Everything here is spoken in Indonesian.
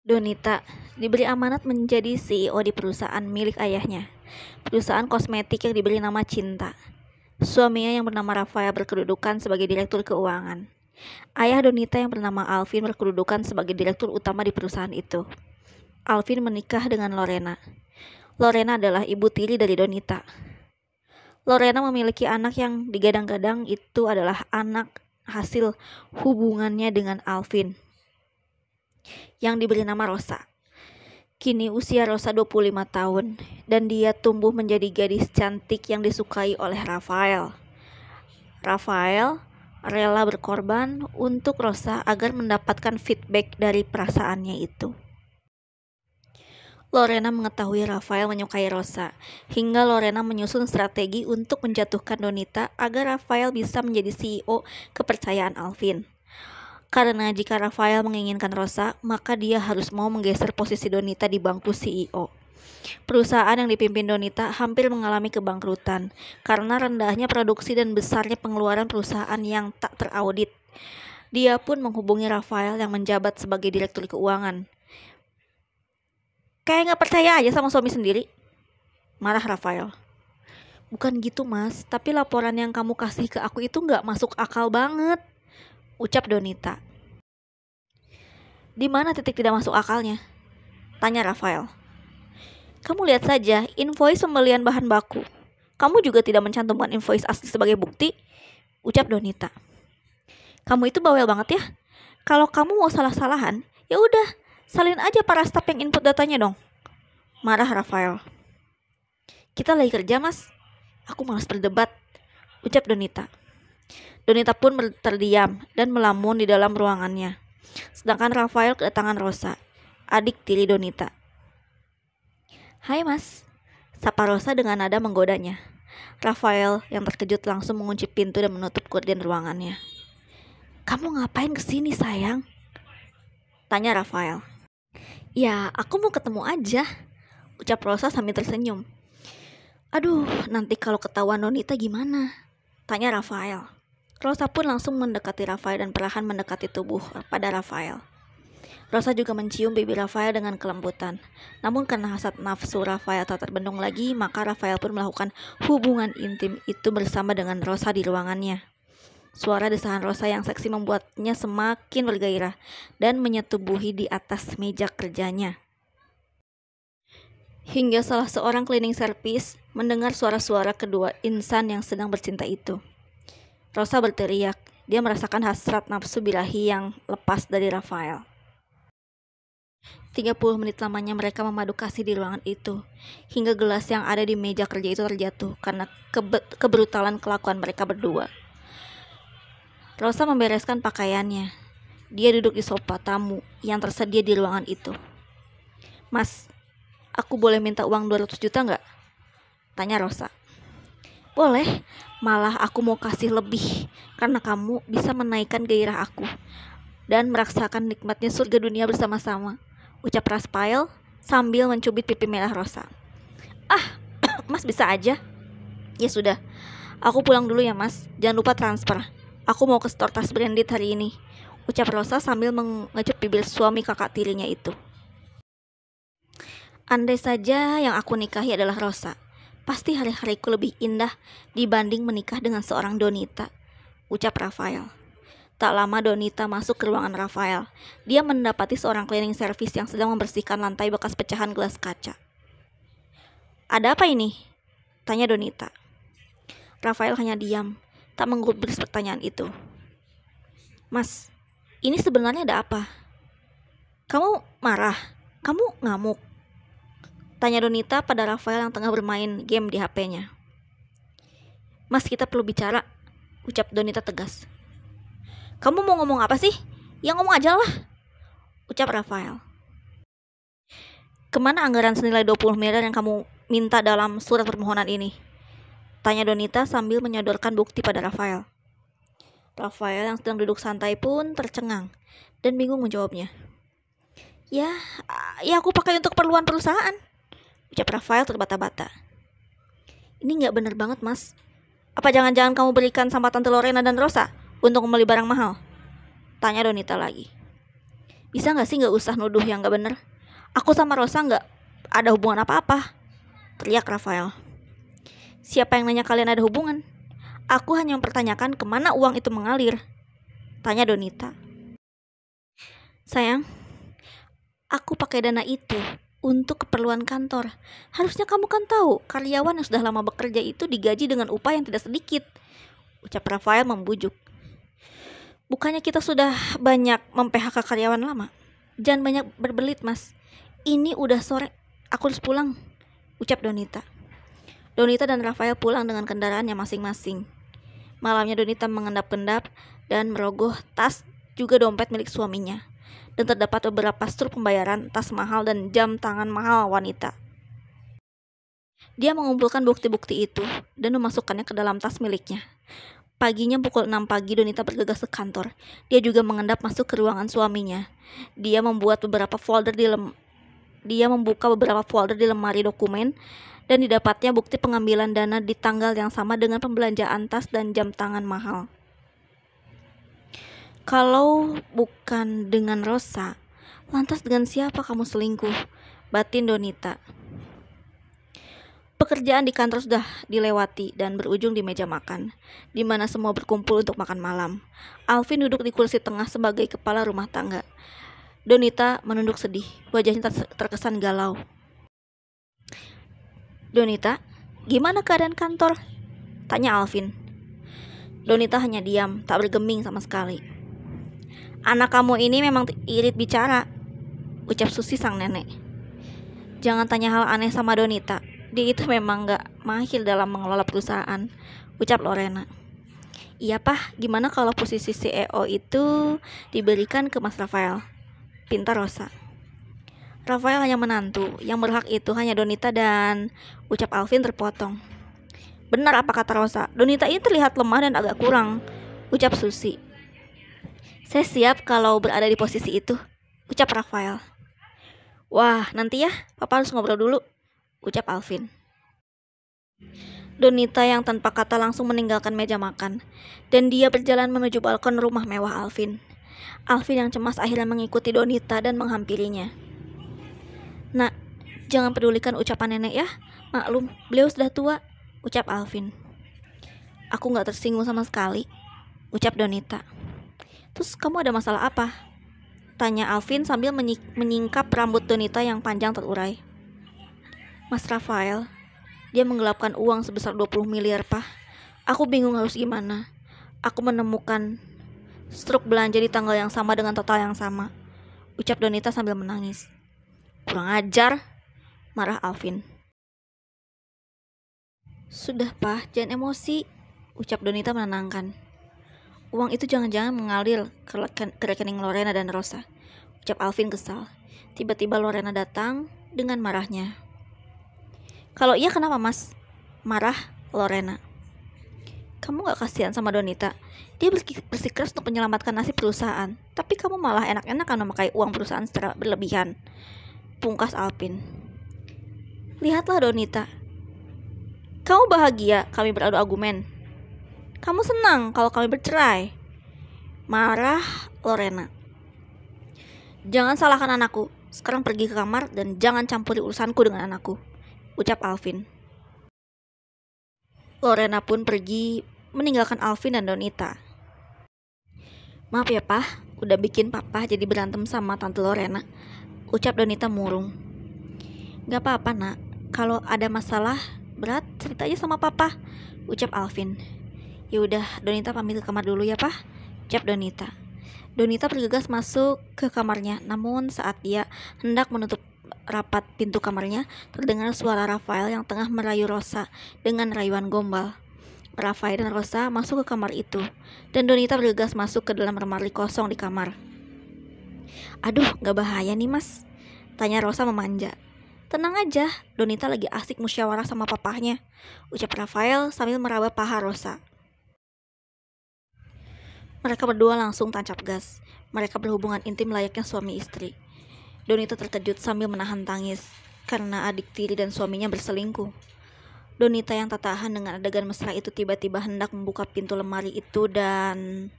Donita diberi amanat menjadi CEO di perusahaan milik ayahnya, perusahaan kosmetik yang diberi nama Cinta. Suaminya yang bernama Rafael berkedudukan sebagai direktur keuangan. Ayah Donita yang bernama Alvin berkedudukan sebagai direktur utama di perusahaan itu. Alvin menikah dengan Lorena. Lorena adalah ibu tiri dari Donita. Lorena memiliki anak yang digadang-gadang itu adalah anak hasil hubungannya dengan Alvin, yang diberi nama Rosa. Kini usia Rosa 25 tahun dan dia tumbuh menjadi gadis cantik yang disukai oleh Rafael. Rafael rela berkorban untuk Rosa agar mendapatkan feedback dari perasaannya itu. Lorena mengetahui Rafael menyukai Rosa, hingga Lorena menyusun strategi untuk menjatuhkan Donita agar Rafael bisa menjadi CEO kepercayaan Alvin. Karena jika Rafael menginginkan Rosa, maka dia harus mau menggeser posisi Donita di bangku CEO. Perusahaan yang dipimpin Donita hampir mengalami kebangkrutan karena rendahnya produksi dan besarnya pengeluaran perusahaan yang tak teraudit. Dia pun menghubungi Rafael yang menjabat sebagai direktur keuangan. Kayak gak percaya aja sama suami sendiri, marah Rafael. Bukan gitu mas, tapi laporan yang kamu kasih ke aku itu gak masuk akal banget, ucap Donita. Di mana titik tidak masuk akalnya? Tanya Rafael. Kamu lihat saja invoice pembelian bahan baku. Kamu juga tidak mencantumkan invoice asli sebagai bukti, ucap Donita. Kamu itu bawel banget ya. Kalau kamu mau salah-salahan, ya udah, salin aja para staf yang input datanya dong, marah Rafael. Kita lagi kerja mas, aku malas berdebat, ucap Donita. Donita pun terdiam dan melamun di dalam ruangannya. Sedangkan Rafael kedatangan Rosa, adik tiri Donita. Hai mas, sapa Rosa dengan nada menggodanya. Rafael yang terkejut langsung mengunci pintu dan menutup gorden ruangannya. Kamu ngapain kesini sayang? Tanya Rafael. Ya, aku mau ketemu aja, ucap Rosa sambil tersenyum. Aduh, nanti kalau ketahuan Donita gimana? Tanya Rafael. Rosa pun langsung mendekati Rafael dan perlahan mendekati tubuh pada Rafael. Rosa juga mencium pipi Rafael dengan kelembutan. Namun karena hasrat nafsu Rafael tak terbendung lagi, maka Rafael pun melakukan hubungan intim itu bersama dengan Rosa di ruangannya. Suara desahan Rosa yang seksi membuatnya semakin bergairah dan menyetubuhi di atas meja kerjanya. Hingga salah seorang cleaning service mendengar suara-suara kedua insan yang sedang bercinta itu. Rosa berteriak, dia merasakan hasrat nafsu birahi yang lepas dari Rafael. 30 menit lamanya mereka memadu kasih di ruangan itu, hingga gelas yang ada di meja kerja itu terjatuh karena kebrutalan kelakuan mereka berdua. Rosa membereskan pakaiannya. Dia duduk di sofa tamu yang tersedia di ruangan itu. Mas, aku boleh minta uang 200 juta nggak? Tanya Rosa. Boleh, malah aku mau kasih lebih karena kamu bisa menaikkan gairah aku dan merasakan nikmatnya surga dunia bersama-sama, ucap Rafael sambil mencubit pipi merah Rosa. Ah, mas bisa aja. Ya sudah, aku pulang dulu ya mas, jangan lupa transfer. Aku mau ke store tas branded hari ini, ucap Rosa sambil mengecup bibir suami kakak tirinya itu. Andai saja yang aku nikahi adalah Rosa, pasti hari-hariku lebih indah dibanding menikah dengan seorang Donita, ucap Rafael. Tak lama Donita masuk ke ruangan Rafael. Dia mendapati seorang cleaning service yang sedang membersihkan lantai bekas pecahan gelas kaca. Ada apa ini? Tanya Donita. Rafael hanya diam, tak menggubris pertanyaan itu. Mas, ini sebenarnya ada apa? Kamu marah? Kamu ngamuk? Tanya Donita pada Rafael yang tengah bermain game di HP-nya. Mas, kita perlu bicara, ucap Donita tegas. Kamu mau ngomong apa sih? Ya ngomong aja lah, ucap Rafael. Kemana anggaran senilai 20 miliar yang kamu minta dalam surat permohonan ini? Tanya Donita sambil menyodorkan bukti pada Rafael. Rafael yang sedang duduk santai pun tercengang dan bingung menjawabnya. Ya aku pakai untuk keperluan perusahaan, ucap Rafael terbata-bata. Ini gak bener banget mas. Apa jangan-jangan kamu berikan sama Tante Lorena dan Rosa untuk membeli barang mahal? Tanya Donita lagi. Bisa gak sih gak usah nuduh yang gak bener? Aku sama Rosa gak ada hubungan apa-apa, teriak Rafael. Siapa yang nanya kalian ada hubungan? Aku hanya mempertanyakan kemana uang itu mengalir, tanya Donita. Sayang, aku pakai dana itu untuk keperluan kantor. Harusnya kamu kan tahu, karyawan yang sudah lama bekerja itu digaji dengan upah yang tidak sedikit, ucap Rafael membujuk. Bukannya kita sudah banyak mem-PHK karyawan lama? Jangan banyak berbelit, Mas. Ini udah sore, aku harus pulang, ucap Donita. Donita dan Rafael pulang dengan kendaraannya masing-masing. Malamnya Donita mengendap-endap dan merogoh tas juga dompet milik suaminya. Dan terdapat beberapa struk pembayaran, tas mahal dan jam tangan mahal wanita. Dia mengumpulkan bukti-bukti itu dan memasukkannya ke dalam tas miliknya. Paginya pukul 6 pagi Donita bergegas ke kantor. Dia juga mengendap masuk ke ruangan suaminya. Dia membuka beberapa folder di lemari dokumen dan didapatnya bukti pengambilan dana di tanggal yang sama dengan pembelanjaan tas dan jam tangan mahal. Kalau bukan dengan Rosa, lantas dengan siapa kamu selingkuh? Batin Donita. Pekerjaan di kantor sudah dilewati dan berujung di meja makan, di mana semua berkumpul untuk makan malam. Alvin duduk di kursi tengah sebagai kepala rumah tangga. Donita menunduk sedih, wajahnya terkesan galau. Donita, gimana keadaan kantor? Tanya Alvin. Donita hanya diam, tak bergeming sama sekali. Anak kamu ini memang irit bicara, ucap Susi sang nenek. Jangan tanya hal aneh sama Donita. Dia itu memang gak mahir dalam mengelola perusahaan, ucap Lorena. Iya Pah, gimana kalau posisi CEO itu diberikan ke Mas Rafael? Pinta Rosa. Rafael hanya menantu, yang berhak itu hanya Donita dan ucap Alvin terpotong. Benar apa kata Rosa, Donita ini terlihat lemah dan agak kurang, ucap Susi. Saya siap kalau berada di posisi itu, ucap Rafael. Wah, nanti ya, Papa harus ngobrol dulu, ucap Alvin. Donita yang tanpa kata langsung meninggalkan meja makan, dan dia berjalan menuju balkon rumah mewah Alvin. Alvin yang cemas akhirnya mengikuti Donita dan menghampirinya. Nak, jangan pedulikan ucapan nenek ya, maklum, beliau sudah tua, ucap Alvin. Aku gak tersinggung sama sekali, ucap Donita. Terus kamu ada masalah apa? Tanya Alvin sambil menyingkap rambut Donita yang panjang terurai. Mas Rafael, dia menggelapkan uang sebesar 20 miliar, Pak. Aku bingung harus gimana. Aku menemukan struk belanja di tanggal yang sama dengan total yang sama, ucap Donita sambil menangis. Kurang ajar, marah Alvin. Sudah, Pak, jangan emosi, ucap Donita menenangkan. Uang itu jangan-jangan mengalir ke rekening Lorena dan Rosa, ucap Alvin kesal. Tiba-tiba Lorena datang dengan marahnya. Kalau iya kenapa Mas? Marah Lorena. Kamu gak kasihan sama Donita? Dia bersikeras untuk menyelamatkan nasib perusahaan, tapi kamu malah enak-enakan memakai uang perusahaan secara berlebihan, pungkas Alvin. Lihatlah Donita. Kamu bahagia kami beradu argumen. Kamu senang kalau kami bercerai, marah Lorena. Jangan salahkan anakku. Sekarang pergi ke kamar dan jangan campuri urusanku dengan anakku, ucap Alvin. Lorena pun pergi meninggalkan Alvin dan Donita. Maaf ya Pak, udah bikin Papa jadi berantem sama Tante Lorena, ucap Donita murung. Gak apa-apa nak, kalau ada masalah berat cerita aja sama Papa, ucap Alvin. Yaudah, Donita pamit ke kamar dulu ya Pak, ucap Donita. Donita bergegas masuk ke kamarnya, namun saat dia hendak menutup rapat pintu kamarnya, terdengar suara Rafael yang tengah merayu Rosa dengan rayuan gombal. Rafael dan Rosa masuk ke kamar itu, dan Donita bergegas masuk ke dalam lemari kosong di kamar. Aduh, gak bahaya nih Mas? Tanya Rosa memanja. Tenang aja, Donita lagi asik musyawarah sama papahnya, ucap Rafael sambil meraba paha Rosa. Mereka berdua langsung tancap gas. Mereka berhubungan intim layaknya suami istri. Donita terkejut sambil menahan tangis karena adik tiri dan suaminya berselingkuh. Donita yang tak tahan dengan adegan mesra itu tiba-tiba hendak membuka pintu lemari itu dan